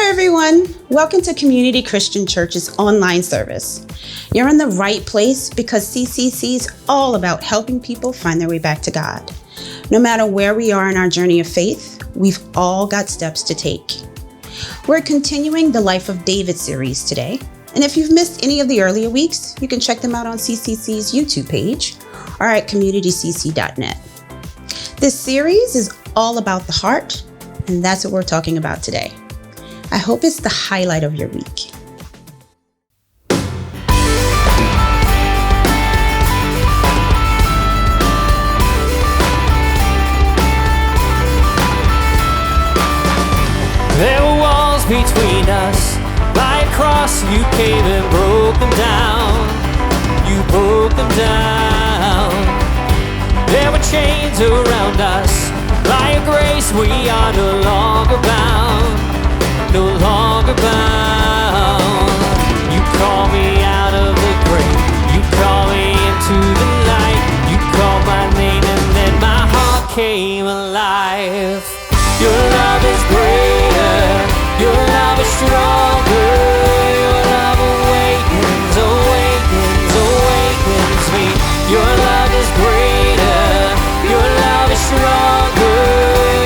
Everyone, welcome to Community Christian Church's online service. You're in the right place because CCC is all about helping people find their way back to God. No matter where we are in our journey of faith, we've all got steps to take. We're continuing the Life of David series today, and if you've missed any of the earlier weeks, you can check them out on CCC's YouTube page or at communitycc.net. This series is all about the heart, and that's what we're talking about today. I hope it's the highlight of your week. There were walls between us, like a cross you came and broke them down. You broke them down. There were chains around us, by your grace we are no longer bound. No longer bound. You call me out of the grave. You call me into the light. You called my name and then my heart came alive. Your love is greater. Your love is stronger. Your love awakens, awakens, awakens me. Your love is greater. Your love is stronger.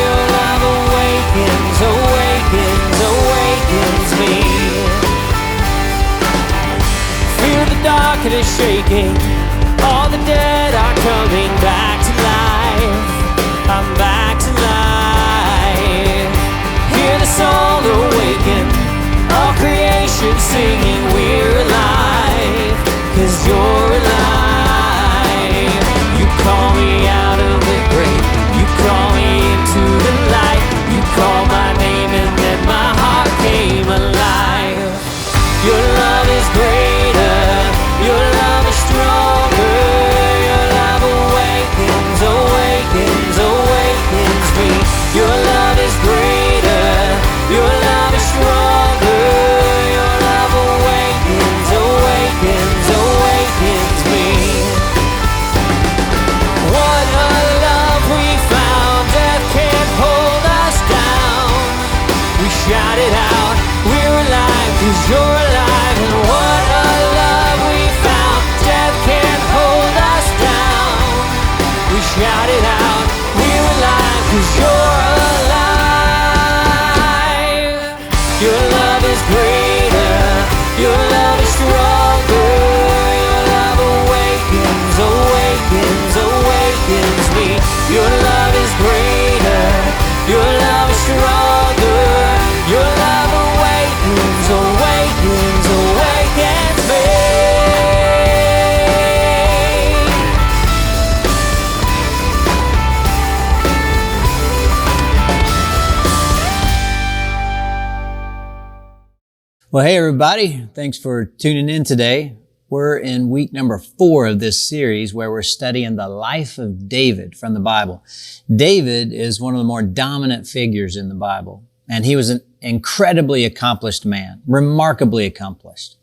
Your love awakens, awakens, awakens me. Fear the dark and is shaking. All the dead are coming back to life. I'm back to life. Hear the song awaken. All creation singing we're alive. 'Cause you're alive. You call me out of the grave. You call me into the light. You call my name and then my heart came alive. Your love is greater. Your love is stronger. Your love awakens, awakens, awakens me. Your love is greater. Your love is stronger. Your love awakens, awakens, awakens me. What a love we found. Death can't hold us down. We shout it out. We're alive 'cause you're alive. And what a love we found. Death can't hold us down. We shout it out. We're alive 'cause you're alive. Your love is greater. Your love is stronger. Your love awakens, awakens, awakens me. Your love is greater. Your love is stronger. Your love awakens, awakens, awakens me. Well, hey everybody, thanks for tuning in today. We're in week number 4 of this series where we're studying the life of David from the Bible. David is one of the more dominant figures in the Bible, and he was an incredibly accomplished man, remarkably accomplished.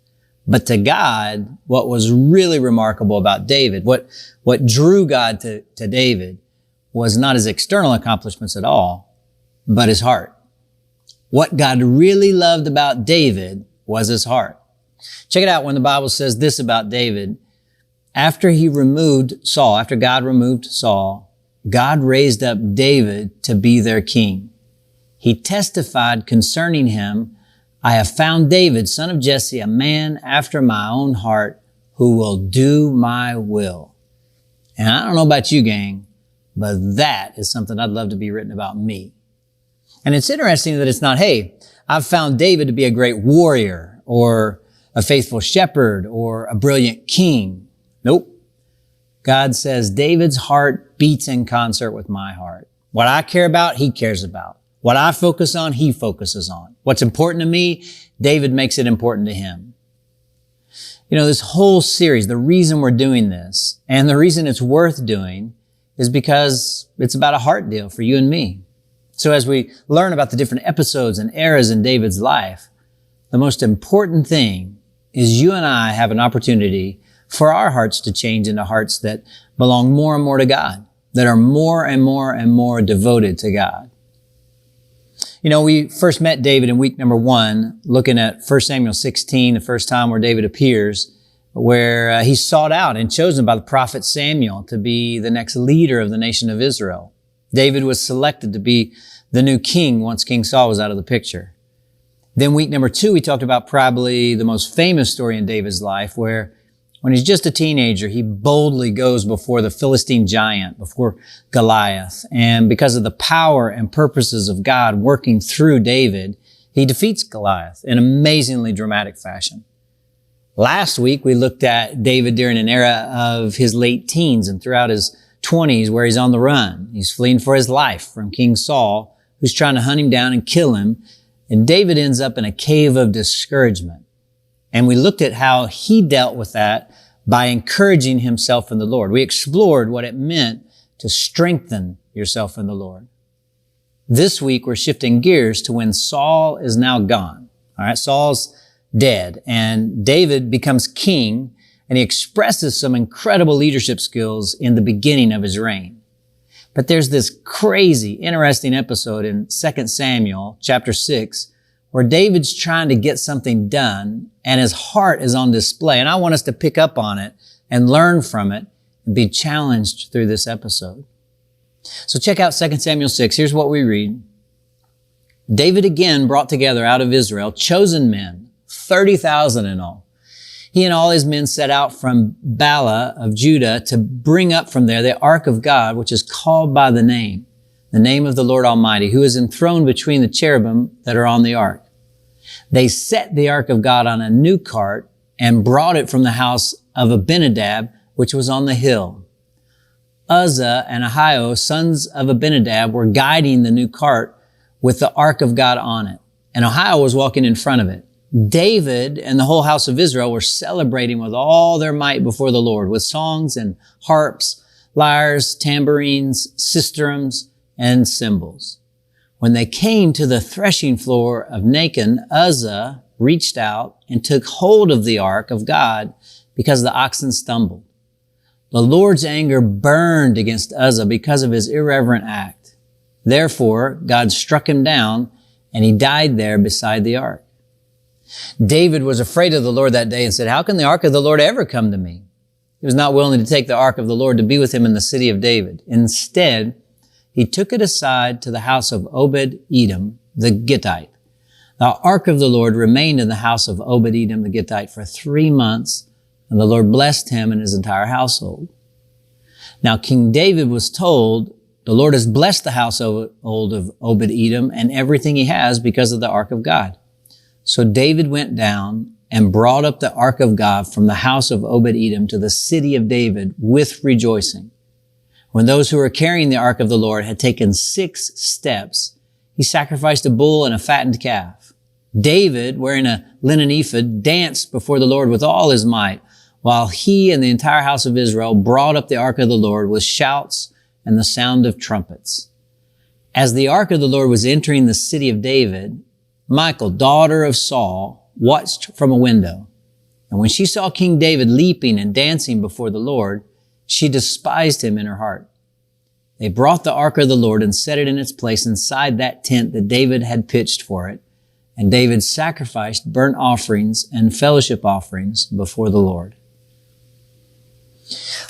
But to God, what was really remarkable about David, what drew God to David was not his external accomplishments at all, but his heart. What God really loved about David was his heart. Check it out when the Bible says this about David. After God removed Saul, God raised up David to be their king. He testified concerning him, I have found David, son of Jesse, a man after my own heart, who will do my will. And I don't know about you, gang, but that is something I'd love to be written about me. And it's interesting that it's not, hey, I've found David to be a great warrior or a faithful shepherd, or a brilliant king. Nope. God says, David's heart beats in concert with my heart. What I care about, he cares about. What I focus on, he focuses on. What's important to me, David makes it important to him. You know, this whole series, the reason we're doing this, and the reason it's worth doing, is because it's about a heart deal for you and me. So as we learn about the different episodes and eras in David's life, the most important thing is you and I have an opportunity for our hearts to change into hearts that belong more and more to God, that are more and more and more devoted to God. You know, we first met David in week number 1, looking at 1 Samuel 16, the first time where David appears, where he's sought out and chosen by the prophet Samuel to be the next leader of the nation of Israel. David was selected to be the new king once King Saul was out of the picture. Then week number 2, we talked about probably the most famous story in David's life, where when he's just a teenager, he boldly goes before the Philistine giant, before Goliath. And because of the power and purposes of God working through David, he defeats Goliath in amazingly dramatic fashion. Last week, we looked at David during an era of his late teens and throughout his 20s where he's on the run. He's fleeing for his life from King Saul, who's trying to hunt him down and kill him. And David ends up in a cave of discouragement. And we looked at how he dealt with that by encouraging himself in the Lord. We explored what it meant to strengthen yourself in the Lord. This week, we're shifting gears to when Saul is now gone. All right, Saul's dead, and David becomes king, and he expresses some incredible leadership skills in the beginning of his reign. But there's this crazy, interesting episode in 2 Samuel chapter 6 where David's trying to get something done and his heart is on display. And I want us to pick up on it and learn from it and be challenged through this episode. So check out 2 Samuel 6. Here's what we read. David again brought together out of Israel chosen men, 30,000 in all. He and all his men set out from Bala of Judah to bring up from there the ark of God, which is called by the name of the Lord Almighty, who is enthroned between the cherubim that are on the ark. They set the ark of God on a new cart and brought it from the house of Abinadab, which was on the hill. Uzzah and Ahio, sons of Abinadab, were guiding the new cart with the ark of God on it, and Ahio was walking in front of it. David and the whole house of Israel were celebrating with all their might before the Lord, with songs and harps, lyres, tambourines, sistrums, and cymbals. When they came to the threshing floor of Nacon, Uzzah reached out and took hold of the ark of God because the oxen stumbled. The Lord's anger burned against Uzzah because of his irreverent act. Therefore, God struck him down and he died there beside the ark. David was afraid of the Lord that day and said, "How can the ark of the Lord ever come to me?" He was not willing to take the ark of the Lord to be with him in the city of David. Instead, he took it aside to the house of Obed-Edom, the Gittite. The ark of the Lord remained in the house of Obed-Edom, the Gittite, for 3 months, and the Lord blessed him and his entire household. Now, King David was told, "The Lord has blessed the household of Obed-Edom and everything he has because of the ark of God." So David went down and brought up the ark of God from the house of Obed-Edom to the city of David with rejoicing. When those who were carrying the ark of the Lord had taken 6 steps, he sacrificed a bull and a fattened calf. David, wearing a linen ephod, danced before the Lord with all his might, while he and the entire house of Israel brought up the ark of the Lord with shouts and the sound of trumpets. As the ark of the Lord was entering the city of David, Michal, daughter of Saul, watched from a window. And when she saw King David leaping and dancing before the Lord, she despised him in her heart. They brought the ark of the Lord and set it in its place inside that tent that David had pitched for it. And David sacrificed burnt offerings and fellowship offerings before the Lord.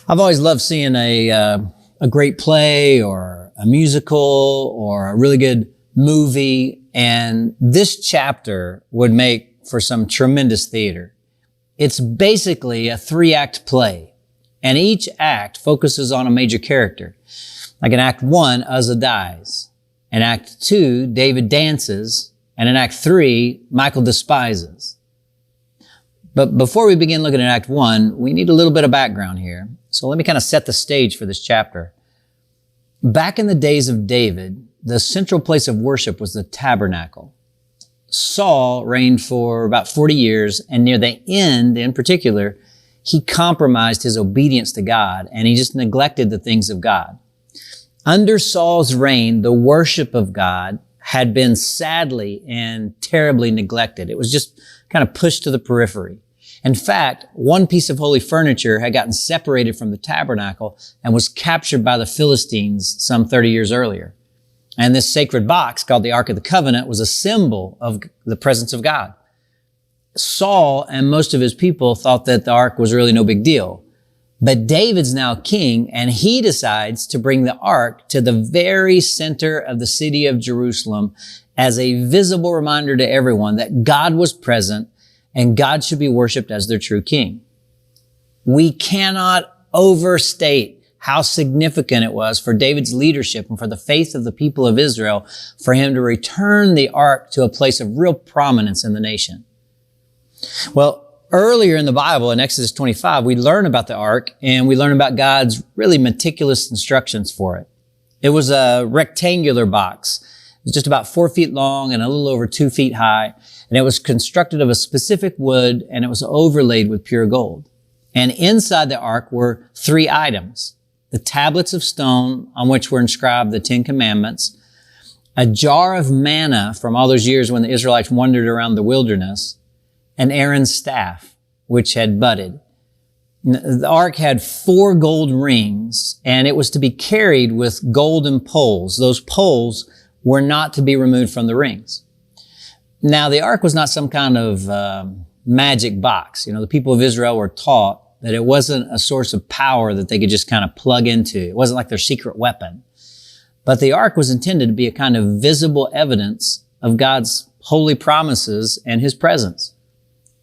I've always loved seeing a great play or a musical or a really good movie, and this chapter would make for some tremendous theater. It's basically a 3-act play, and each act focuses on a major character. Like in Act 1, Uzzah dies. In Act 2, David dances, and in Act 3, Michal despises. But before we begin looking at Act 1, we need a little bit of background here. So let me kind of set the stage for this chapter. Back in the days of David, the central place of worship was the tabernacle. Saul reigned for about 40 years, and near the end, in particular, he compromised his obedience to God, and he just neglected the things of God. Under Saul's reign, the worship of God had been sadly and terribly neglected. It was just kind of pushed to the periphery. In fact, one piece of holy furniture had gotten separated from the tabernacle and was captured by the Philistines some 30 years earlier. And this sacred box, called the Ark of the Covenant, was a symbol of the presence of God. Saul and most of his people thought that the Ark was really no big deal. But David's now king, and he decides to bring the Ark to the very center of the city of Jerusalem as a visible reminder to everyone that God was present and God should be worshiped as their true king. We cannot overstate how significant it was for David's leadership and for the faith of the people of Israel for him to return the Ark to a place of real prominence in the nation. Well, earlier in the Bible, in Exodus 25, we learn about the Ark and we learn about God's really meticulous instructions for it. It was a rectangular box. It was just about 4 feet long and a little over 2 feet high. And it was constructed of a specific wood and it was overlaid with pure gold. And inside the Ark were 3 items: the tablets of stone on which were inscribed the 10 Commandments, a jar of manna from all those years when the Israelites wandered around the wilderness, and Aaron's staff, which had budded. The Ark had 4 gold rings, and it was to be carried with golden poles. Those poles were not to be removed from the rings. Now, the Ark was not some kind of magic box. The people of Israel were taught that it wasn't a source of power that they could just kind of plug into. It wasn't like their secret weapon. But the Ark was intended to be a kind of visible evidence of God's holy promises and His presence.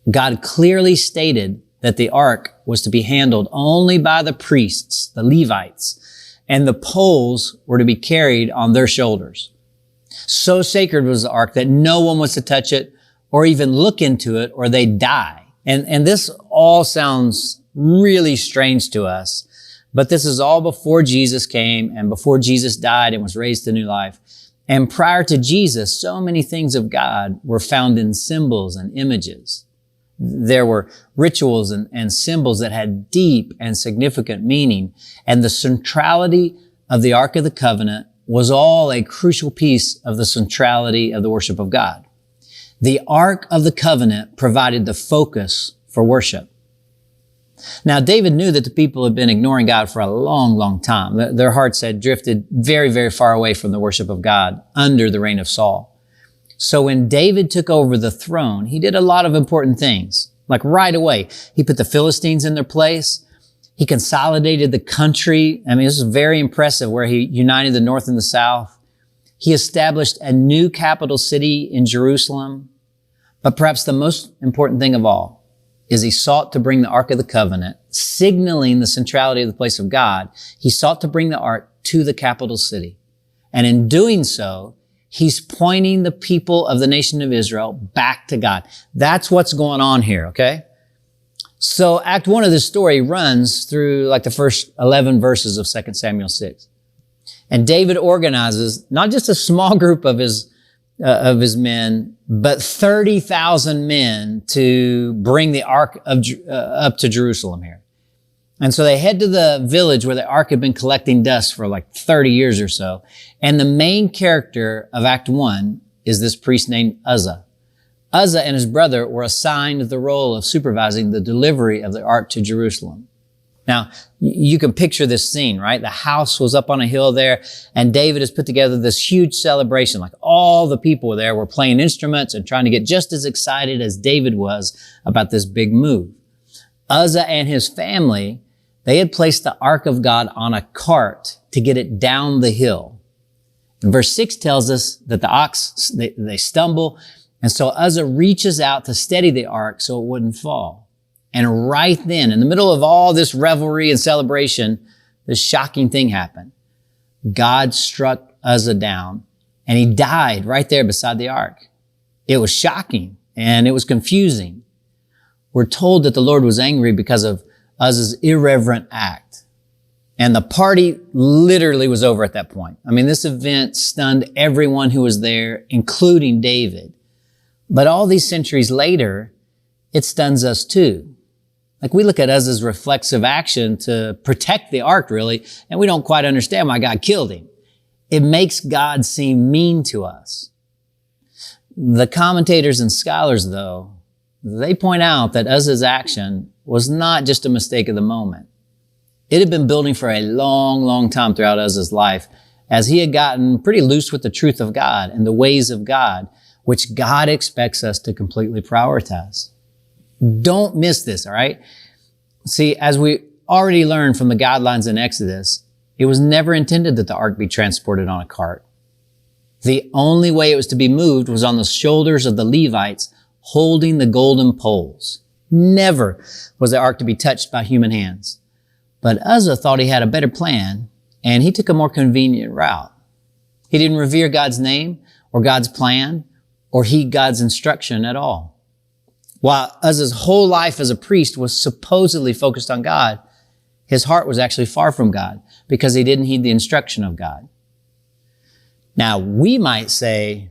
God clearly stated that the Ark was to be handled only by the priests, the Levites, and the poles were to be carried on their shoulders. So sacred was the Ark that no one was to touch it or even look into it or they'd die. And this all sounds really strange to us, but this is all before Jesus came and before Jesus died and was raised to new life. And prior to Jesus, so many things of God were found in symbols and images. There were rituals and symbols that had deep and significant meaning. And the centrality of the Ark of the Covenant was all a crucial piece of the centrality of the worship of God. The Ark of the Covenant provided the focus for worship. Now, David knew that the people had been ignoring God for a long, long time. Their hearts had drifted very, very far away from the worship of God under the reign of Saul. So when David took over the throne, he did a lot of important things. Like right away, he put the Philistines in their place. He consolidated the country. This is very impressive where he united the north and the south. He established a new capital city in Jerusalem. But perhaps the most important thing of all is he sought to bring the Ark of the Covenant, signaling the centrality of the place of God. He sought to bring the Ark to the capital city. And in doing so, he's pointing the people of the nation of Israel back to God. That's what's going on here, okay? So Act 1 of this story runs through like the first 11 verses of 2 Samuel 6. And David organizes not just a small group of his men, but 30,000 men to bring the Ark up to Jerusalem here. And so they head to the village where the Ark had been collecting dust for like 30 years or so. And the main character of Act 1 is this priest named Uzzah. Uzzah and his brother were assigned the role of supervising the delivery of the Ark to Jerusalem. Now, you can picture this scene, right? The house was up on a hill there, and David has put together this huge celebration. Like all the people there were playing instruments and trying to get just as excited as David was about this big move. Uzzah and his family, they had placed the Ark of God on a cart to get it down the hill. And verse 6 tells us that the ox, they stumble, and so Uzzah reaches out to steady the Ark so it wouldn't fall. And right then, in the middle of all this revelry and celebration, this shocking thing happened. God struck Uzzah down, and he died right there beside the Ark. It was shocking, and it was confusing. we're told that the Lord was angry because of Uzzah's irreverent act. And the party literally was over at that point. I mean, this event stunned everyone who was there, including David. But all these centuries later, it stuns us too. Like we look at Uzzah's reflexive action to protect the ark, really, and we don't quite understand why God killed him. It makes God seem mean to us. The commentators and scholars, though, they point out that Uzzah's action was not just a mistake of the moment. It had been building for a long, long time throughout Uzzah's life as he had gotten pretty loose with the truth of God and the ways of God, which God expects us to completely prioritize. Don't miss this, all right? See, as we already learned from the guidelines in Exodus, it was never intended that the ark be transported on a cart. The only way it was to be moved was on the shoulders of the Levites holding the golden poles. Never was the ark to be touched by human hands. But Uzzah thought he had a better plan, and he took a more convenient route. He didn't revere God's name or God's plan or heed God's instruction at all. While Uzzah's whole life as a priest was supposedly focused on God, his heart was actually far from God because he didn't heed the instruction of God. Now, we might say,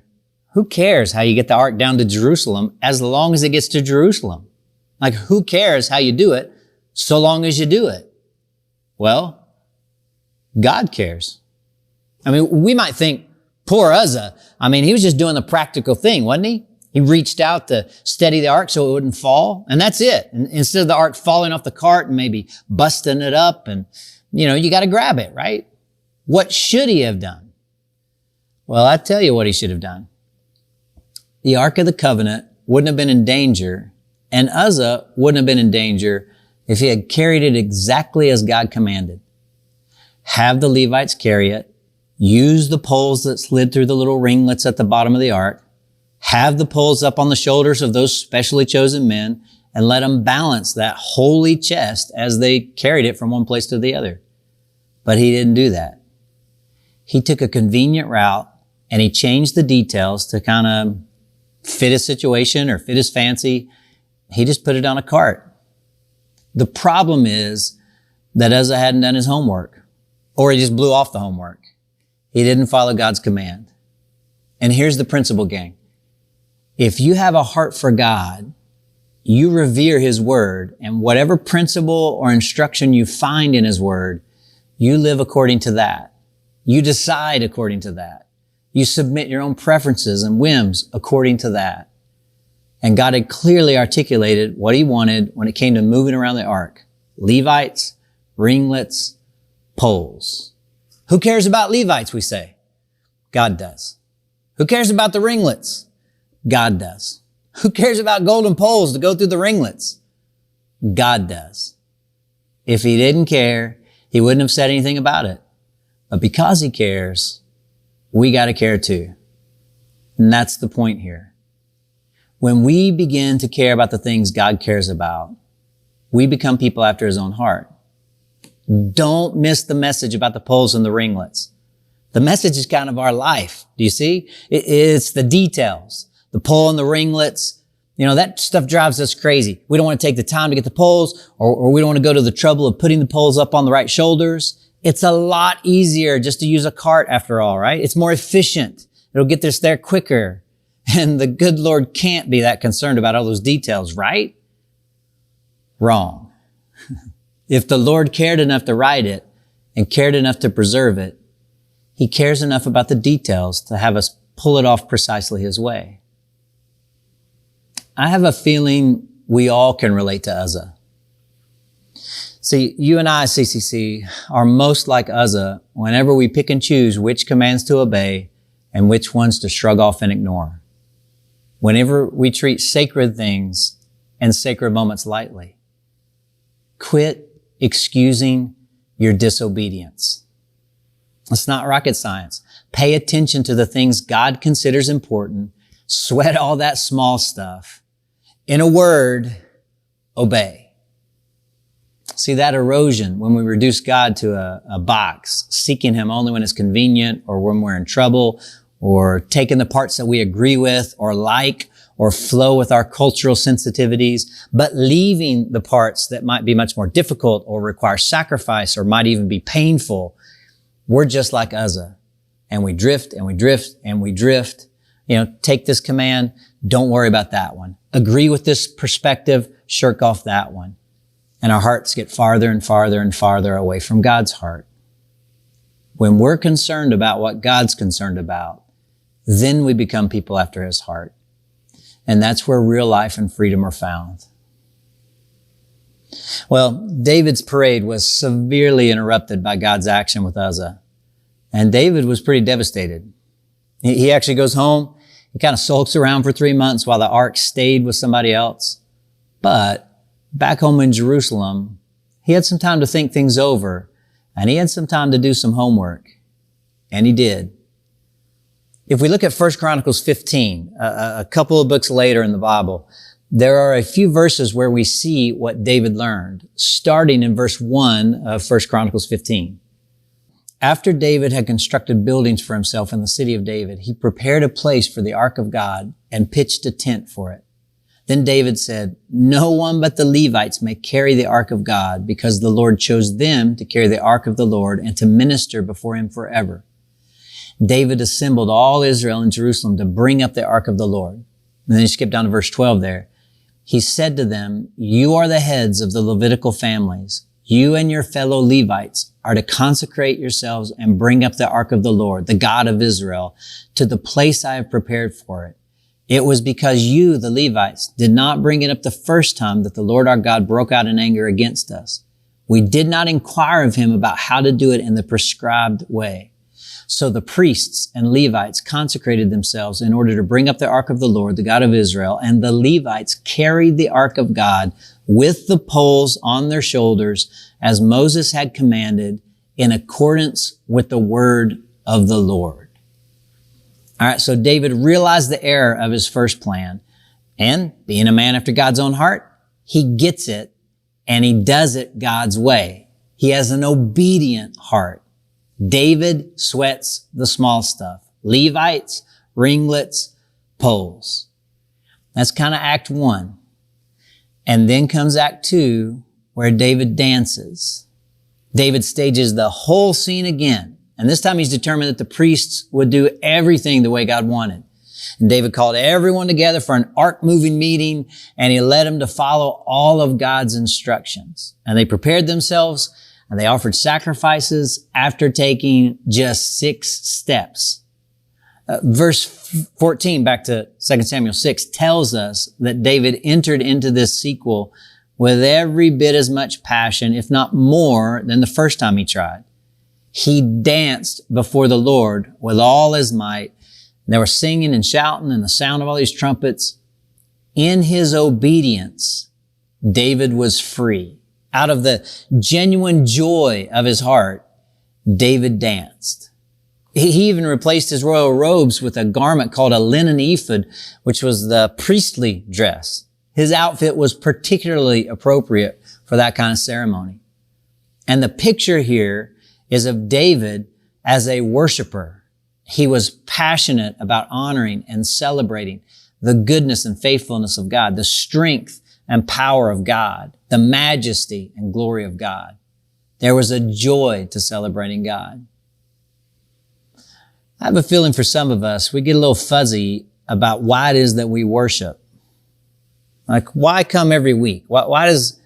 who cares how you get the ark down to Jerusalem as long as it gets to Jerusalem? Like, who cares how you do it so long as you do it? Well, God cares. I mean, we might think, poor Uzzah. I mean, he was just doing the practical thing, wasn't he? He reached out to steady the ark so it wouldn't fall, and that's it. And instead of the ark falling off the cart and maybe busting it up and, you got to grab it, right? What should he have done? Well, I tell you what he should have done. The Ark of the Covenant wouldn't have been in danger, and Uzzah wouldn't have been in danger if he had carried it exactly as God commanded. Have the Levites carry it, use the poles that slid through the little ringlets at the bottom of the ark, have the poles up on the shoulders of those specially chosen men, and let them balance that holy chest as they carried it from one place to the other. But he didn't do that. He took a convenient route, and he changed the details to kind of fit his situation or fit his fancy. He just put it on a cart. The problem is that Uzzah hadn't done his homework, or he just blew off the homework. He didn't follow God's command. And here's the principle, gang. If you have a heart for God, you revere his word, and whatever principle or instruction you find in his word, you live according to that. You decide according to that. You submit your own preferences and whims according to that. And God had clearly articulated what he wanted when it came to moving around the ark. Levites, ringlets, poles. Who cares about Levites, we say? God does. Who cares about the ringlets? God does. Who cares about golden poles to go through the ringlets? God does. If he didn't care, he wouldn't have said anything about it. But because he cares, we got to care too. And that's the point here. When we begin to care about the things God cares about, we become people after his own heart. Don't miss the message about the poles and the ringlets. The message is kind of our life. Do you see? It's the details. The pole and the ringlets. That stuff drives us crazy. We don't want to take the time to get the poles, or we don't want to go to the trouble of putting the poles up on the right shoulders. It's a lot easier just to use a cart after all, right? It's more efficient. It'll get us there quicker. And the good Lord can't be that concerned about all those details, right? Wrong. If the Lord cared enough to write it and cared enough to preserve it, he cares enough about the details to have us pull it off precisely his way. I have a feeling we all can relate to Uzzah. See, you and I, CCC, are most like Uzzah whenever we pick and choose which commands to obey and which ones to shrug off and ignore. Whenever we treat sacred things and sacred moments lightly. Quit excusing your disobedience. It's not rocket science. Pay attention to the things God considers important. Sweat all that small stuff. In a word, obey. See, that erosion, when we reduce God to a box, seeking him only when it's convenient or when we're in trouble, or taking the parts that we agree with or like, or flow with our cultural sensitivities, but leaving the parts that might be much more difficult or require sacrifice or might even be painful. We're just like Uzzah, and we drift and we drift and we drift. Take this command. Don't worry about that one. Agree with this perspective. Shirk off that one. And our hearts get farther and farther and farther away from God's heart. When we're concerned about what God's concerned about, then we become people after his heart. And that's where real life and freedom are found. Well, David's parade was severely interrupted by God's action with Uzzah. And David was pretty devastated. He actually goes home. He kind of sulks around for 3 months while the ark stayed with somebody else. But back home in Jerusalem, he had some time to think things over, and he had some time to do some homework. And he did. If we look at 1 Chronicles 15, a couple of books later in the Bible, there are a few verses where we see what David learned, starting in verse 1 of 1 Chronicles 15. After David had constructed buildings for himself in the city of David, he prepared a place for the ark of God and pitched a tent for it. Then David said, "No one but the Levites may carry the ark of God, because the Lord chose them to carry the ark of the Lord and to minister before him forever." David assembled all Israel in Jerusalem to bring up the ark of the Lord. And then you skip down to verse 12 there. He said to them, "You are the heads of the Levitical families. You and your fellow Levites are to consecrate yourselves and bring up the ark of the Lord, the God of Israel, to the place I have prepared for it. It was because you, the Levites, did not bring it up the first time that the Lord our God broke out in anger against us. We did not inquire of him about how to do it in the prescribed way. So the priests and Levites consecrated themselves in order to bring up the ark of the Lord, the God of Israel, and the Levites carried the ark of God with the poles on their shoulders, as Moses had commanded, in accordance with the word of the Lord." All right, so David realized the error of his first plan, and being a man after God's own heart, he gets it, and he does it God's way. He has an obedient heart. David sweats the small stuff. Levites, ringlets, poles. That's kind of Act 1. And then comes Act 2, where David dances. David stages the whole scene again. And this time he's determined that the priests would do everything the way God wanted. And David called everyone together for an ark-moving meeting, and he led them to follow all of God's instructions. And they prepared themselves, and they offered sacrifices after taking just 6 steps. Verse 14, back to 2 Samuel 6, tells us that David entered into this sequel with every bit as much passion, if not more, than the first time he tried. He danced before the Lord with all his might. They were singing and shouting and the sound of all these trumpets. In his obedience, David was free. Out of the genuine joy of his heart, David danced. He even replaced his royal robes with a garment called a linen ephod, which was the priestly dress. His outfit was particularly appropriate for that kind of ceremony. And the picture here is of David as a worshiper. He was passionate about honoring and celebrating the goodness and faithfulness of God, the strength and power of God, the majesty and glory of God. There was a joy to celebrating God. I have a feeling for some of us, we get a little fuzzy about why it is that we worship. Like, why come every week? Why does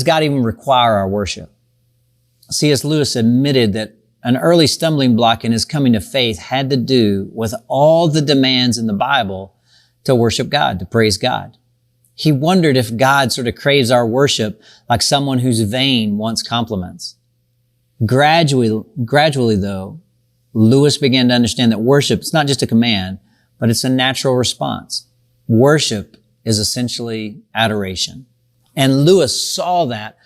God even require our worship? C.S. Lewis admitted that an early stumbling block in his coming to faith had to do with all the demands in the Bible to worship God, to praise God. He wondered if God sort of craves our worship like someone who's vain wants compliments. Gradually though, Lewis began to understand that worship is not just a command, but it's a natural response. Worship is essentially adoration. And Lewis saw that.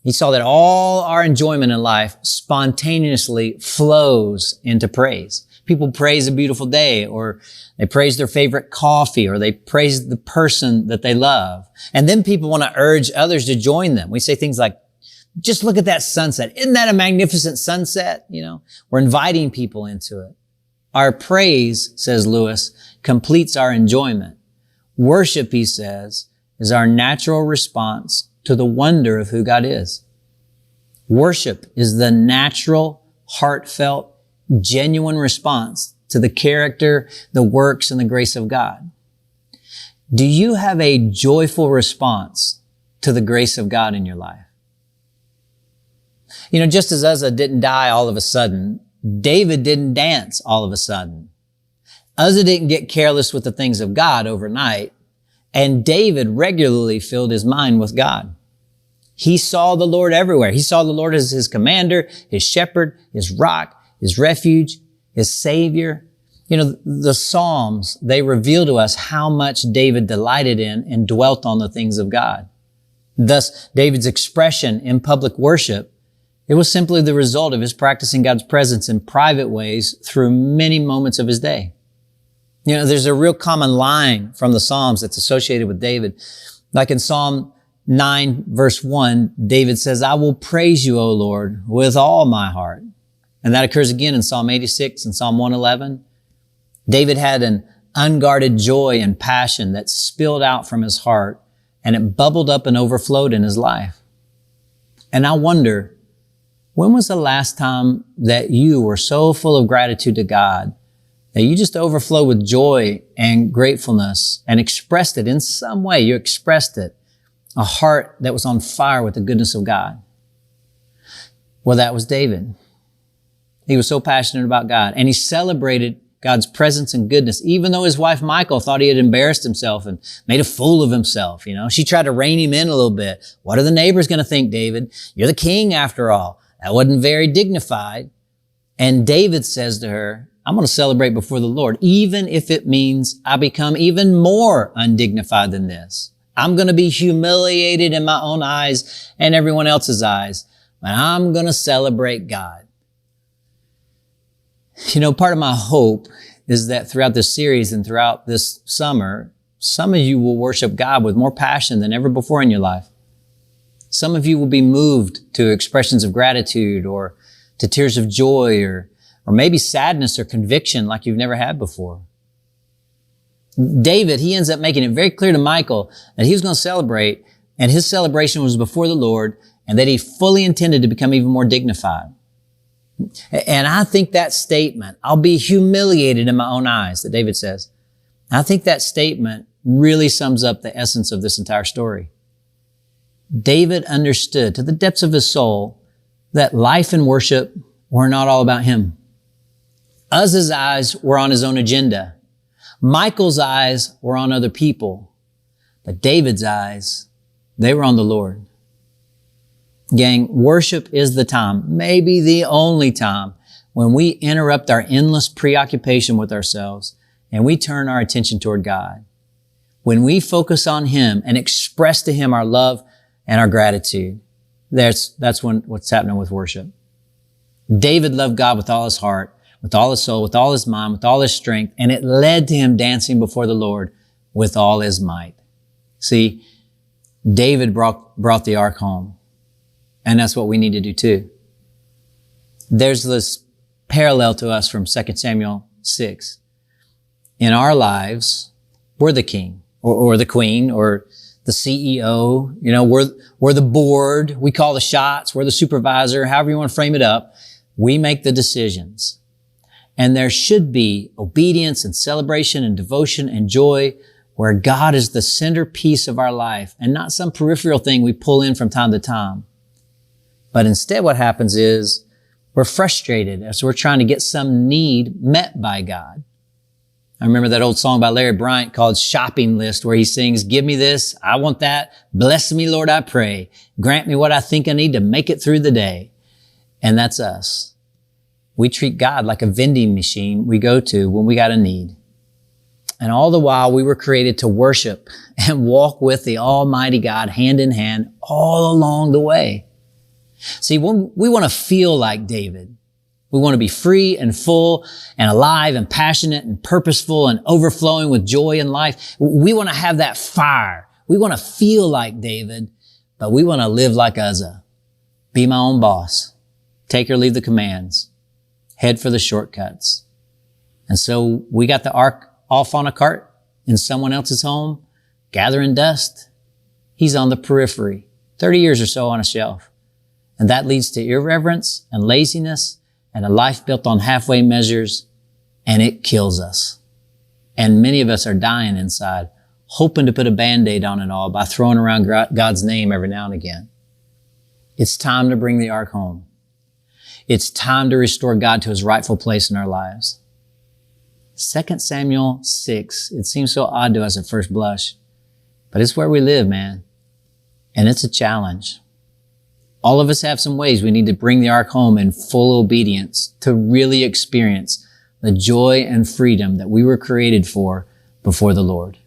He saw that all our enjoyment in life spontaneously flows into praise. People praise a beautiful day, or they praise their favorite coffee, or they praise the person that they love. And then people want to urge others to join them. We say things like, just look at that sunset. Isn't that a magnificent sunset? We're inviting people into it. Our praise, says Lewis, completes our enjoyment. Worship, he says, is our natural response to the wonder of who God is. Worship is the natural, heartfelt, genuine response to the character, the works, and the grace of God. Do you have a joyful response to the grace of God in your life? You know, just as Uzzah didn't die all of a sudden, David didn't dance all of a sudden. Uzzah didn't get careless with the things of God overnight, and David regularly filled his mind with God. He saw the Lord everywhere. He saw the Lord as his commander, his shepherd, his rock, his refuge, his savior. You know, the Psalms, they reveal to us how much David delighted in and dwelt on the things of God. Thus, David's expression in public worship, it was simply the result of his practicing God's presence in private ways through many moments of his day. You know, there's a real common line from the Psalms that's associated with David. Like in Psalm 9, verse 1, David says, I will praise you, O Lord, with all my heart. And that occurs again in Psalm 86 and Psalm 111. David had an unguarded joy and passion that spilled out from his heart, and it bubbled up and overflowed in his life. And I wonder, when was the last time that you were so full of gratitude to God that you just overflowed with joy and gratefulness and expressed it in some way? You expressed it, a heart that was on fire with the goodness of God. Well, that was David. He was so passionate about God, and he celebrated God's presence and goodness, even though his wife Michal thought he had embarrassed himself and made a fool of himself. You know, she tried to rein him in a little bit. What are the neighbors going to think, David? You're the king after all. That wasn't very dignified. And David says to her, I'm going to celebrate before the Lord, even if it means I become even more undignified than this. I'm going to be humiliated in my own eyes and everyone else's eyes, but I'm going to celebrate God. You know, part of my hope is that throughout this series and throughout this summer, some of you will worship God with more passion than ever before in your life. Some of you will be moved to expressions of gratitude or to tears of joy or maybe sadness or conviction like you've never had before. David, he ends up making it very clear to Michal that he was going to celebrate, and his celebration was before the Lord, and that he fully intended to become even more dignified. And I think that statement, I'll be humiliated in my own eyes, that David says, I think that statement really sums up the essence of this entire story. David understood to the depths of his soul that life and worship were not all about him. Uzzah's eyes were on his own agenda. Michal's eyes were on other people. But David's eyes, they were on the Lord. Gang, worship is the time, maybe the only time, when we interrupt our endless preoccupation with ourselves and we turn our attention toward God. When we focus on Him and express to Him our love and our gratitude, that's what's happening with worship. David loved God with all his heart, with all his soul, with all his mind, with all his strength, and it led to him dancing before the Lord with all his might. See, David brought the ark home. And that's what we need to do too. There's this parallel to us from 2 Samuel 6. In our lives, we're the king or the queen or the CEO. You know, we're the board. We call the shots. We're the supervisor. However you want to frame it up. We make the decisions. And there should be obedience and celebration and devotion and joy where God is the centerpiece of our life and not some peripheral thing we pull in from time to time. But instead what happens is we're frustrated as we're trying to get some need met by God. I remember that old song by Larry Bryant called Shopping List, where he sings, give me this, I want that, bless me, Lord, I pray. Grant me what I think I need to make it through the day. And that's us. We treat God like a vending machine we go to when we got a need. And all the while we were created to worship and walk with the Almighty God hand in hand all along the way. See, we want to feel like David. We want to be free and full and alive and passionate and purposeful and overflowing with joy in life. We want to have that fire. We want to feel like David, but we want to live like Uzzah. Be my own boss. Take or leave the commands. Head for the shortcuts. And so we got the ark off on a cart in someone else's home, gathering dust. He's on the periphery, 30 years or so on a shelf. And that leads to irreverence and laziness and a life built on halfway measures, and it kills us. And many of us are dying inside, hoping to put a Band-Aid on it all by throwing around God's name every now and again. It's time to bring the ark home. It's time to restore God to his rightful place in our lives. 2 Samuel 6, it seems so odd to us at first blush, but it's where we live, man. And it's a challenge. All of us have some ways we need to bring the ark home in full obedience to really experience the joy and freedom that we were created for before the Lord.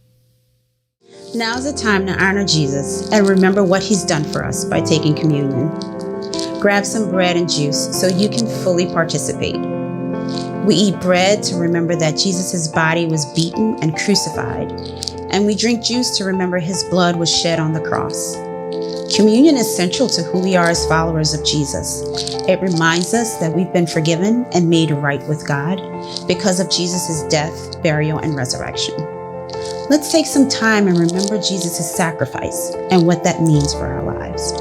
Now's the time to honor Jesus and remember what he's done for us by taking communion. Grab some bread and juice so you can fully participate. We eat bread to remember that Jesus' body was beaten and crucified, and we drink juice to remember his blood was shed on the cross. Communion is central to who we are as followers of Jesus. It reminds us that we've been forgiven and made right with God because of Jesus' death, burial, and resurrection. Let's take some time and remember Jesus' sacrifice and what that means for our lives.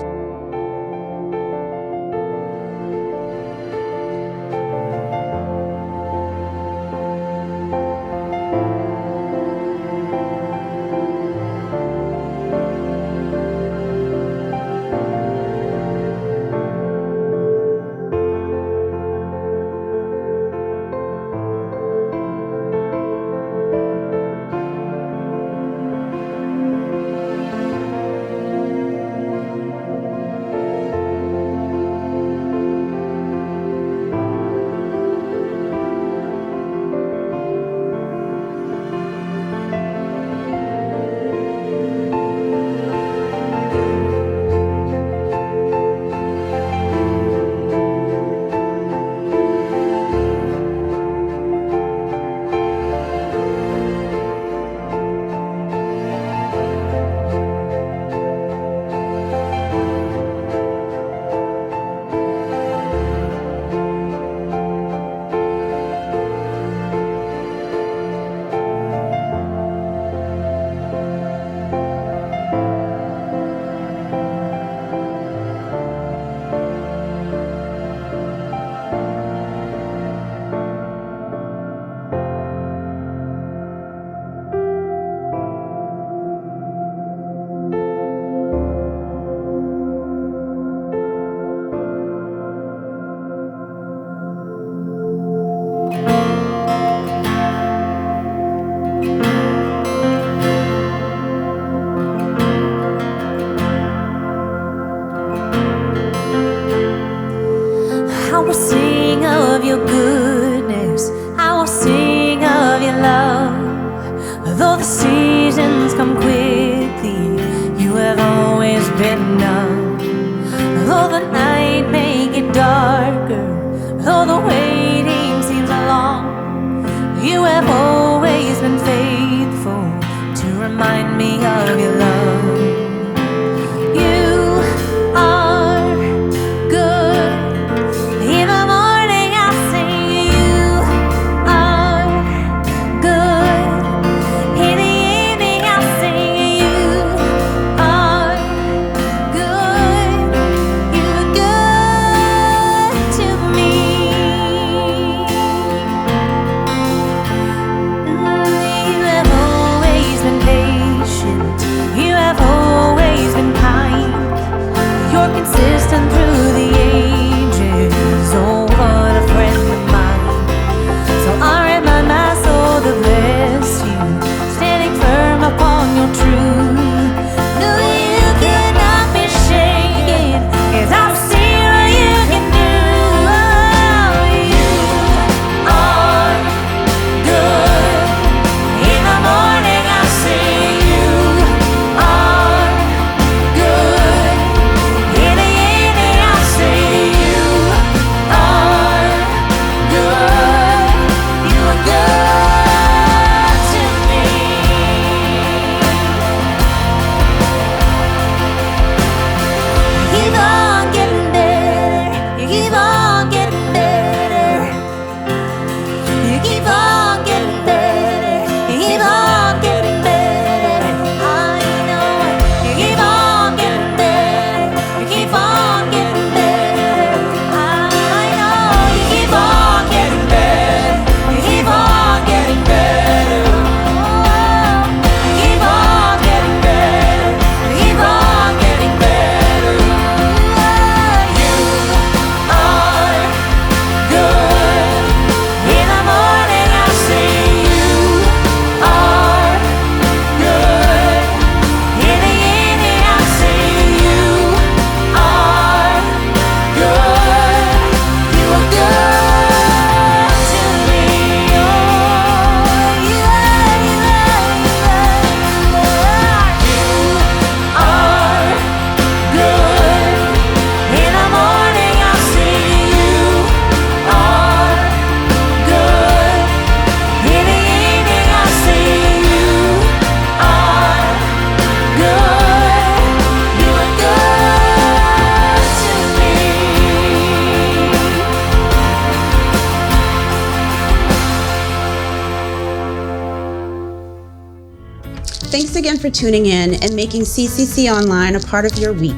Thanks again for tuning in and making CCC Online a part of your week.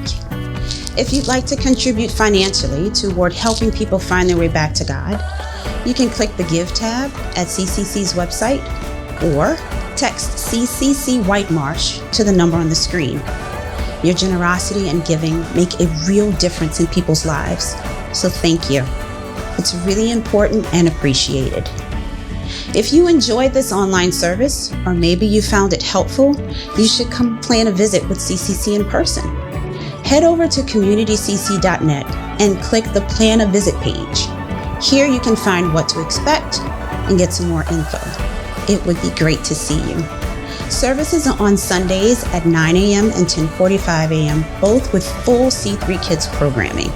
If you'd like to contribute financially toward helping people find their way back to God, you can click the Give tab at CCC's website or text CCC White Marsh to the number on the screen. Your generosity and giving make a real difference in people's lives, so thank you. It's really important and appreciated. If you enjoyed this online service, or maybe you found it helpful, you should come plan a visit with CCC in person. Head over to communitycc.net and click the Plan a Visit page. Here you can find what to expect and get some more info. It would be great to see you. Services are on Sundays at 9 a.m. and 10:45 a.m., both with full C3 Kids programming.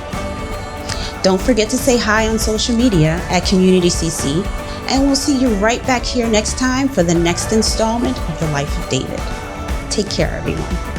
Don't forget to say hi on social media at Community CC, and we'll see you right back here next time for the next installment of The Life of David. Take care, everyone.